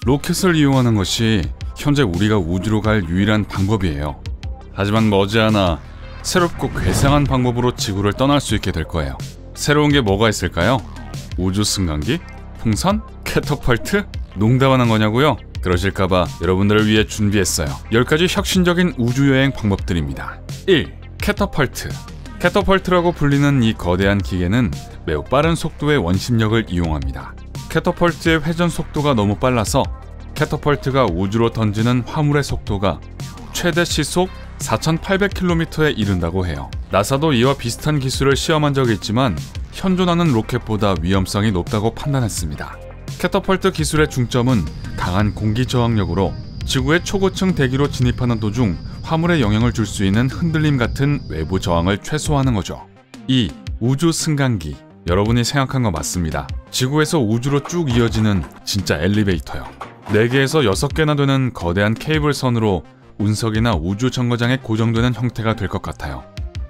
로켓을 이용하는 것이 현재 우리가 우주로 갈 유일한 방법이에요. 하지만 머지않아 새롭고 괴상한 방법으로 지구를 떠날 수 있게 될 거예요. 새로운 게 뭐가 있을까요? 우주 승강기? 풍선? 캐터펄트? 농담하는 거냐고요? 그러실까봐 여러분들을 위해 준비했어요. 10가지 혁신적인 우주여행 방법들입니다. 1. 캐터펄트. 캐터펄트라고 불리는 이 거대한 기계는 매우 빠른 속도의 원심력을 이용합니다. 캐터펄트의 회전 속도가 너무 빨라서 캐터펄트가 우주로 던지는 화물의 속도가 최대 시속 4,800km에 이른다고 해요. 나사도 이와 비슷한 기술을 시험한 적이 있지만 현존하는 로켓보다 위험성이 높다고 판단했습니다. 캐터펄트 기술의 중점은 강한 공기 저항력으로 지구의 초고층 대기로 진입하는 도중 화물에 영향을 줄 수 있는 흔들림 같은 외부 저항을 최소화하는 거죠. 2. 우주 승강기. 여러분이 생각한 거 맞습니다. 지구에서 우주로 쭉 이어지는 진짜 엘리베이터요. 4개에서 6개나 되는 거대한 케이블선으로 운석이나 우주 정거장에 고정되는 형태가 될 것 같아요.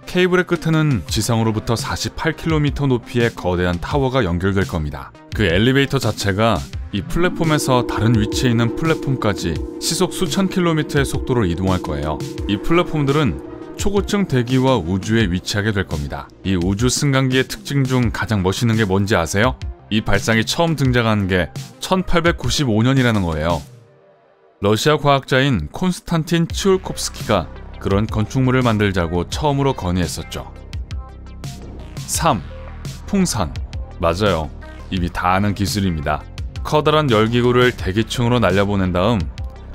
케이블의 끝에는 지상으로부터 48km 높이의 거대한 타워가 연결될 겁니다. 그 엘리베이터 자체가 이 플랫폼에서 다른 위치에 있는 플랫폼까지 시속 수천 킬로미터의 속도로 이동할 거예요. 이 플랫폼들은 초고층 대기와 우주에 위치하게 될 겁니다. 이 우주 승강기의 특징 중 가장 멋있는 게 뭔지 아세요? 이 발상이 처음 등장한 게 1895년이라는 거예요. 러시아 과학자인 콘스탄틴 치올콥스키가 그런 건축물을 만들자고 처음으로 건의했었죠. 3. 풍선. 맞아요. 이미 다 아는 기술입니다. 커다란 열기구를 대기층으로 날려보낸 다음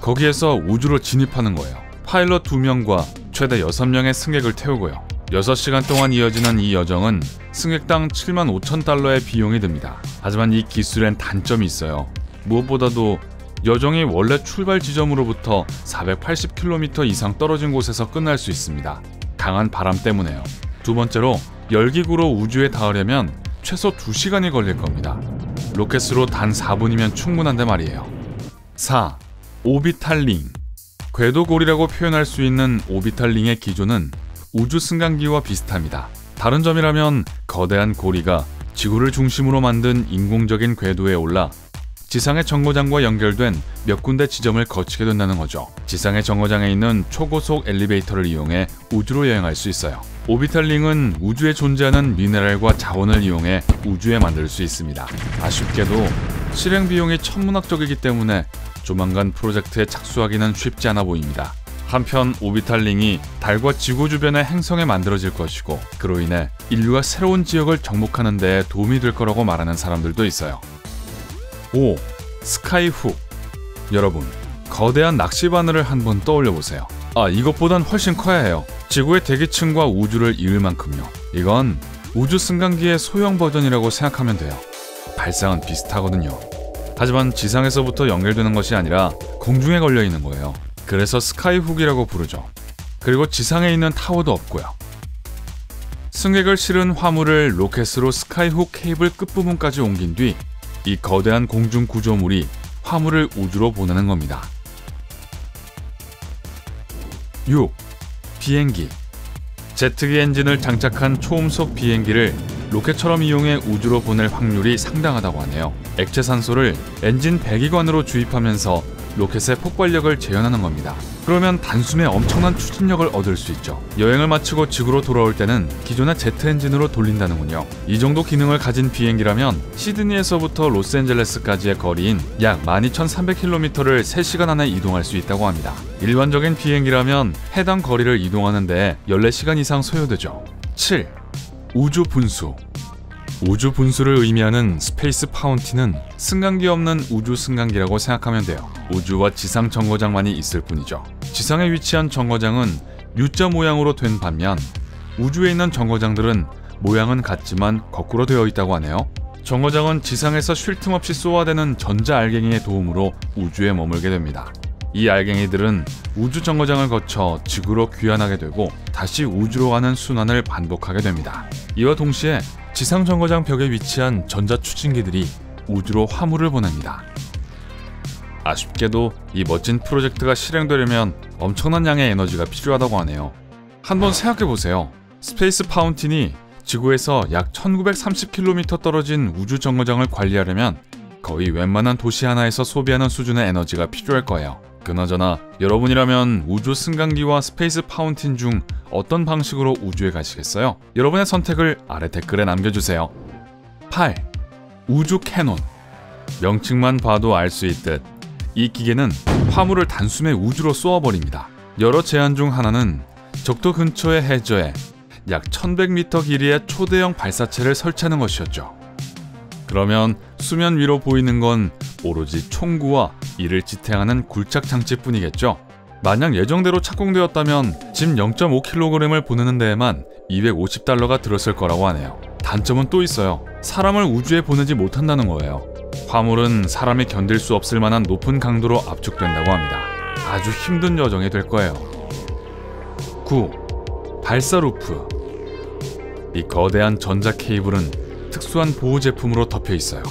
거기에서 우주로 진입하는 거예요. 파일럿 2명과 최대 6명의 승객을 태우고요. 6시간 동안 이어지는 이 여정은 승객당 75,000달러의 비용이 듭니다. 하지만 이 기술엔 단점이 있어요. 무엇보다도 여정이 원래 출발 지점으로부터 480km 이상 떨어진 곳에서 끝날 수 있습니다. 강한 바람 때문에요. 두 번째로 열기구로 우주에 닿으려면 최소 2시간이 걸릴 겁니다. 로켓으로 단 4분이면 충분한데 말이에요. 4. 오비탈 링. 궤도골이라고 표현할 수 있는 오비탈 링의 기조는 우주 승강기와 비슷합니다. 다른 점이라면 거대한 고리가 지구를 중심으로 만든 인공적인 궤도에 올라 지상의 정거장과 연결된 몇 군데 지점을 거치게 된다는 거죠. 지상의 정거장에 있는 초고속 엘리베이터를 이용해 우주로 여행할 수 있어요. 오비탈 링은 우주에 존재하는 미네랄과 자원을 이용해 우주에 만들 수 있습니다. 아쉽게도 실행 비용이 천문학적이기 때문에 조만간 프로젝트에 착수하기는 쉽지 않아 보입니다. 한편 오비탈 링이 달과 지구 주변의 행성에 만들어질 것이고 그로 인해 인류가 새로운 지역을 정복하는 데 도움이 될 거라고 말하는 사람들도 있어요. 5. 스카이훅. 여러분, 거대한 낚시바늘을 한번 떠올려보세요. 이것보단 훨씬 커야 해요. 지구의 대기층과 우주를 이을 만큼요. 이건 우주 승강기의 소형 버전이라고 생각하면 돼요. 발상은 비슷하거든요. 하지만 지상에서부터 연결되는 것이 아니라 공중에 걸려있는 거예요. 그래서 스카이훅이라고 부르죠. 그리고 지상에 있는 타워도 없고요. 승객을 실은 화물을 로켓으로 스카이훅 케이블 끝부분까지 옮긴 뒤 이 거대한 공중 구조물이 화물을 우주로 보내는 겁니다. 6. 비행기. 제트기 엔진을 장착한 초음속 비행기를 로켓처럼 이용해 우주로 보낼 확률이 상당하다고 하네요. 액체 산소를 엔진 배기관으로 주입하면서 로켓의 폭발력을 재현하는 겁니다. 그러면 단숨에 엄청난 추진력을 얻을 수 있죠. 여행을 마치고 지구로 돌아올 때는 기존의 제트 엔진으로 돌린다는군요. 이 정도 기능을 가진 비행기라면 시드니에서부터 로스앤젤레스까지의 거리인 약 12,300km를 3시간 안에 이동할 수 있다고 합니다. 일반적인 비행기라면 해당 거리를 이동하는 데 14시간 이상 소요되죠. 7. 우주 분수. 우주 분수를 의미하는 스페이스 파운틴은 승강기 없는 우주 승강기라고 생각하면 돼요. 우주와 지상 정거장만이 있을 뿐이죠. 지상에 위치한 정거장은 U자 모양으로 된 반면 우주에 있는 정거장들은 모양은 같지만 거꾸로 되어 있다고 하네요. 정거장은 지상에서 쉴 틈 없이 쏘아대는 전자 알갱이의 도움으로 우주에 머물게 됩니다. 이 알갱이들은 우주 정거장을 거쳐 지구로 귀환하게 되고 다시 우주로 가는 순환을 반복하게 됩니다. 이와 동시에 지상 정거장 벽에 위치한 전자 추진기들이 우주로 화물을 보냅니다. 아쉽게도 이 멋진 프로젝트가 실행되려면 엄청난 양의 에너지가 필요하다고 하네요. 한번 생각해보세요. 스페이스 파운틴이 지구에서 약 1930km 떨어진 우주 정거장을 관리하려면 거의 웬만한 도시 하나에서 소비하는 수준의 에너지가 필요할 거예요. 그나저나 여러분이라면 우주 승강기와 스페이스 파운틴 중 어떤 방식으로 우주에 가시겠어요? 여러분의 선택을 아래 댓글에 남겨주세요. 8. 우주 캐논. 명칭만 봐도 알 수 있듯 이 기계는 화물을 단숨에 우주로 쏘아버립니다. 여러 제안 중 하나는 적도 근처의 해저에 약 1100m 길이의 초대형 발사체를 설치하는 것이었죠. 그러면 수면 위로 보이는 건 오로지 총구와 이를 지탱하는 굴착 장치뿐이겠죠. 만약 예정대로 착공되었다면 짐 0.5kg을 보내는 데에만 $250가 들었을 거라고 하네요. 단점은 또 있어요. 사람을 우주에 보내지 못한다는 거예요. 화물은 사람이 견딜 수 없을 만한 높은 강도로 압축된다고 합니다. 아주 힘든 여정이 될 거예요. 9. 발사 루프. 이 거대한 전자 케이블은 특수한 보호 제품으로 덮여 있어요.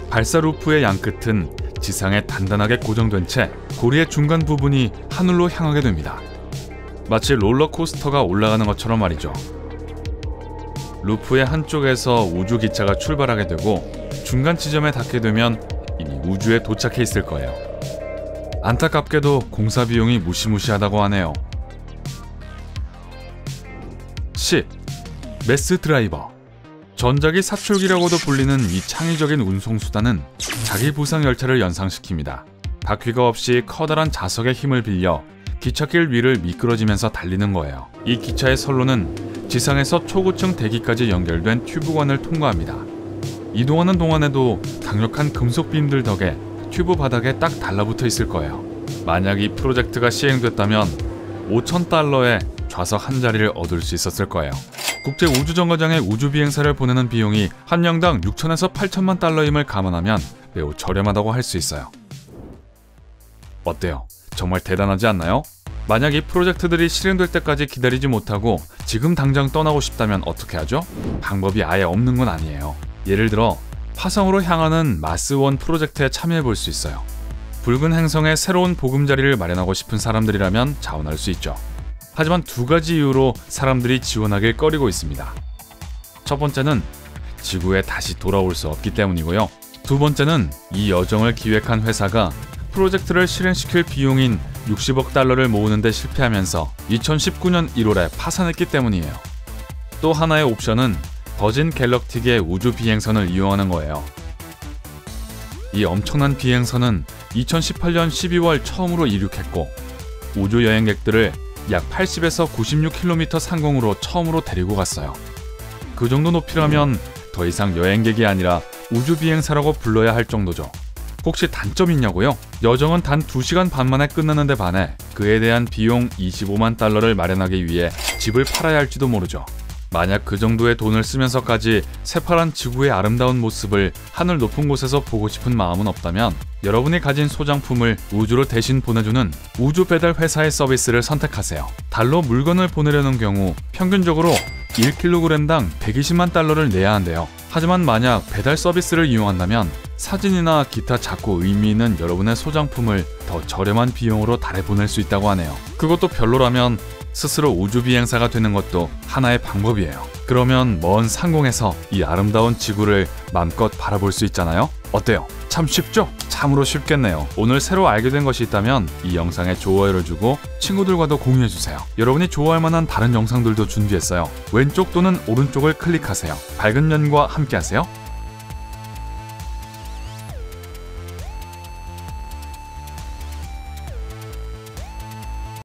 발사 루프의 양끝은 지상에 단단하게 고정된 채 고리의 중간 부분이 하늘로 향하게 됩니다. 마치 롤러코스터가 올라가는 것처럼 말이죠. 루프의 한쪽에서 우주 기차가 출발하게 되고 중간 지점에 닿게 되면 이미 우주에 도착해 있을 거예요. 안타깝게도 공사 비용이 무시무시하다고 하네요. 10. 메스 드라이버. 전자기 사출기라고도 불리는 이 창의적인 운송수단은 자기 부상 열차를 연상시킵니다. 바퀴가 없이 커다란 자석의 힘을 빌려 기찻길 위를 미끄러지면서 달리는 거예요. 이 기차의 선로는 지상에서 초고층 대기까지 연결된 튜브관을 통과합니다. 이동하는 동안에도 강력한 금속 빔들 덕에 튜브 바닥에 딱 달라붙어 있을 거예요. 만약 이 프로젝트가 시행됐다면 $5000에 좌석 한 자리를 얻을 수 있었을 거예요. 국제우주정거장에 우주비행사를 보내는 비용이 한 명당 $6000에서 $8000만 감안하면 매우 저렴하다고 할 수 있어요. 어때요? 정말 대단하지 않나요? 만약 이 프로젝트들이 실행될 때까지 기다리지 못하고 지금 당장 떠나고 싶다면 어떻게 하죠? 방법이 아예 없는 건 아니에요. 예를 들어 화성으로 향하는 마스1 프로젝트에 참여해 볼 수 있어요. 붉은 행성에 새로운 보금자리를 마련하고 싶은 사람들이라면 자원할 수 있죠. 하지만 두 가지 이유로 사람들이 지원하길 꺼리고 있습니다. 첫 번째는 지구에 다시 돌아올 수 없기 때문이고요. 두 번째는 이 여정을 기획한 회사가 프로젝트를 실행시킬 비용인 $60억 모으는 데 실패하면서 2019년 1월에 파산했기 때문이에요. 또 하나의 옵션은 버진 갤럭틱의 우주 비행선을 이용하는 거예요. 이 엄청난 비행선은 2018년 12월 처음으로 이륙했고 우주 여행객들을 약 80에서 96km 상공으로 처음으로 데리고 갔어요. 그 정도 높이라면 더 이상 여행객이 아니라 우주 비행사라고 불러야 할 정도죠. 혹시 단점이 있냐고요? 여정은 단 2시간 반 만에 끝나는 데 반해 그에 대한 비용 $250만 마련하기 위해 집을 팔아야 할지도 모르죠. 만약 그 정도의 돈을 쓰면서까지 새파란 지구의 아름다운 모습을 하늘 높은 곳에서 보고 싶은 마음은 없다면 여러분이 가진 소장품을 우주로 대신 보내주는 우주 배달 회사의 서비스를 선택하세요. 달로 물건을 보내려는 경우 평균적으로 1kg당 $120만 내야 한대요. 하지만 만약 배달 서비스를 이용한다면 사진이나 기타 작고 의미 있는 여러분의 소장품을 더 저렴한 비용으로 달에 보낼 수 있다고 하네요. 그것도 별로라면 스스로 우주 비행사가 되는 것도 하나의 방법이에요. 그러면 먼 상공에서 이 아름다운 지구를 마음껏 바라볼 수 있잖아요? 어때요? 참 쉽죠? 참으로 쉽겠네요. 오늘 새로 알게 된 것이 있다면 이 영상에 좋아요를 주고 친구들과도 공유해주세요. 여러분이 좋아할 만한 다른 영상들도 준비했어요. 왼쪽 또는 오른쪽을 클릭하세요. 밝은 면과 함께하세요.